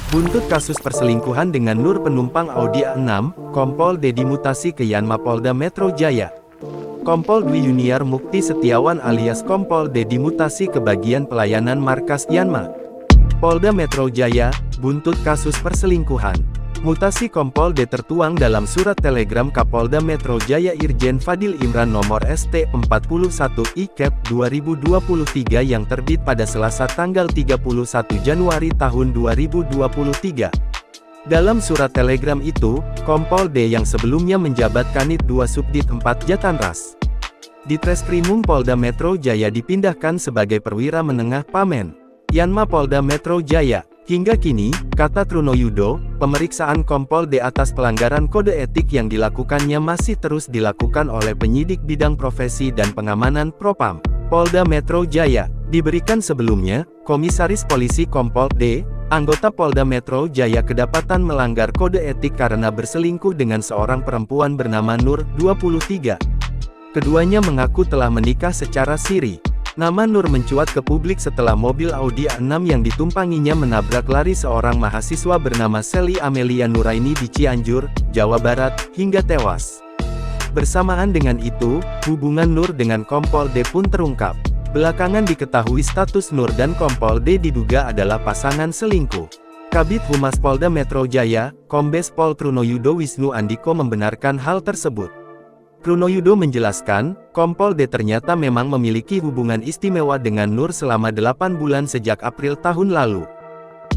Buntut kasus perselingkuhan dengan Nur penumpang Audi A6, Kompol D dimutasi ke Yanma Polda Metro Jaya. Kompol Dwi Yuniar Mukti Setiawan alias Kompol D dimutasi ke bagian pelayanan markas Yanma Polda Metro Jaya, buntut kasus perselingkuhan. Mutasi Kompol D tertuang dalam surat telegram Kapolda Metro Jaya Irjen Fadil Imran nomor ST41/2023 yang terbit pada Selasa tanggal 31 Januari tahun 2023. Dalam surat telegram itu, Kompol D yang sebelumnya menjabat Kanit 2 Subdit 4 Jatanras Ditreskrimum Polda Metro Jaya dipindahkan sebagai perwira menengah Pamen Yanma Polda Metro Jaya. Hingga kini, kata Trunoyudo, pemeriksaan Kompol D atas pelanggaran kode etik yang dilakukannya masih terus dilakukan oleh penyidik bidang profesi dan pengamanan Propam Polda Metro Jaya. Diberikan sebelumnya, Komisaris Polisi Kompol D, anggota Polda Metro Jaya kedapatan melanggar kode etik karena berselingkuh dengan seorang perempuan bernama Nur, 23. Keduanya mengaku telah menikah secara siri. Nama Nur mencuat ke publik setelah mobil Audi A6 yang ditumpanginya menabrak lari seorang mahasiswa bernama Sally Amelia Nuraini di Cianjur, Jawa Barat, hingga tewas. Bersamaan dengan itu, hubungan Nur dengan Kompol D pun terungkap. Belakangan diketahui status Nur dan Kompol D diduga adalah pasangan selingkuh. Kabid Humas Polda Metro Jaya, Kombes Pol Trunoyudo Wisnu Andiko membenarkan hal tersebut. Trunoyudo menjelaskan, Kompol D ternyata memang memiliki hubungan istimewa dengan Nur selama 8 bulan sejak April tahun lalu.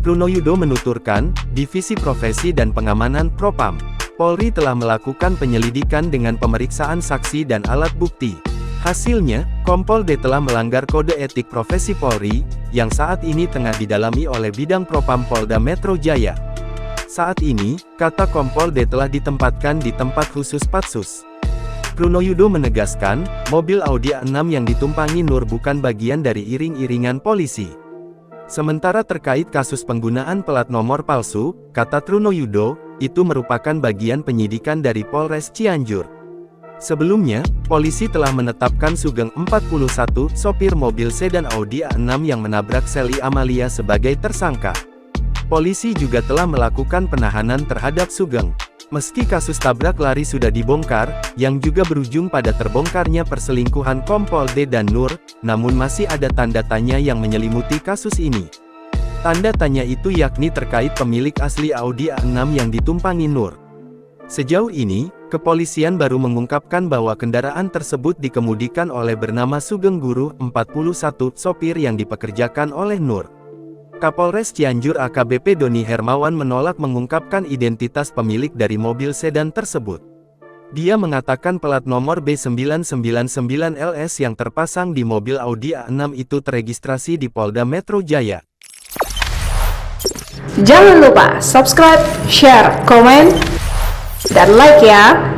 Trunoyudo menuturkan, Divisi Profesi dan Pengamanan Propam Polri telah melakukan penyelidikan dengan pemeriksaan saksi dan alat bukti. Hasilnya, Kompol D telah melanggar kode etik profesi Polri, yang saat ini tengah didalami oleh Bidang Propam Polda Metro Jaya. Saat ini, kata Kompol D telah ditempatkan di tempat khusus Patsus. Trunoyudo menegaskan, mobil Audi A6 yang ditumpangi Nur bukan bagian dari iring-iringan polisi. Sementara terkait kasus penggunaan plat nomor palsu, kata Trunoyudo, itu merupakan bagian penyidikan dari Polres Cianjur. Sebelumnya, polisi telah menetapkan Sugeng 41, sopir mobil sedan Audi A6 yang menabrak Sally Amalia sebagai tersangka. Polisi juga telah melakukan penahanan terhadap Sugeng. Meski kasus tabrak lari sudah dibongkar, yang juga berujung pada terbongkarnya perselingkuhan Kompol D dan Nur, namun masih ada tanda tanya yang menyelimuti kasus ini. Tanda tanya itu yakni terkait pemilik asli Audi A6 yang ditumpangi Nur. Sejauh ini, kepolisian baru mengungkapkan bahwa kendaraan tersebut dikemudikan oleh bernama Sugeng Guru, 41, sopir yang dipekerjakan oleh Nur. Kapolres Cianjur AKBP Doni Hermawan menolak mengungkapkan identitas pemilik dari mobil sedan tersebut. Dia mengatakan plat nomor B999LS yang terpasang di mobil Audi A6 itu teregistrasi di Polda Metro Jaya. Jangan lupa subscribe, share, komen, dan like ya!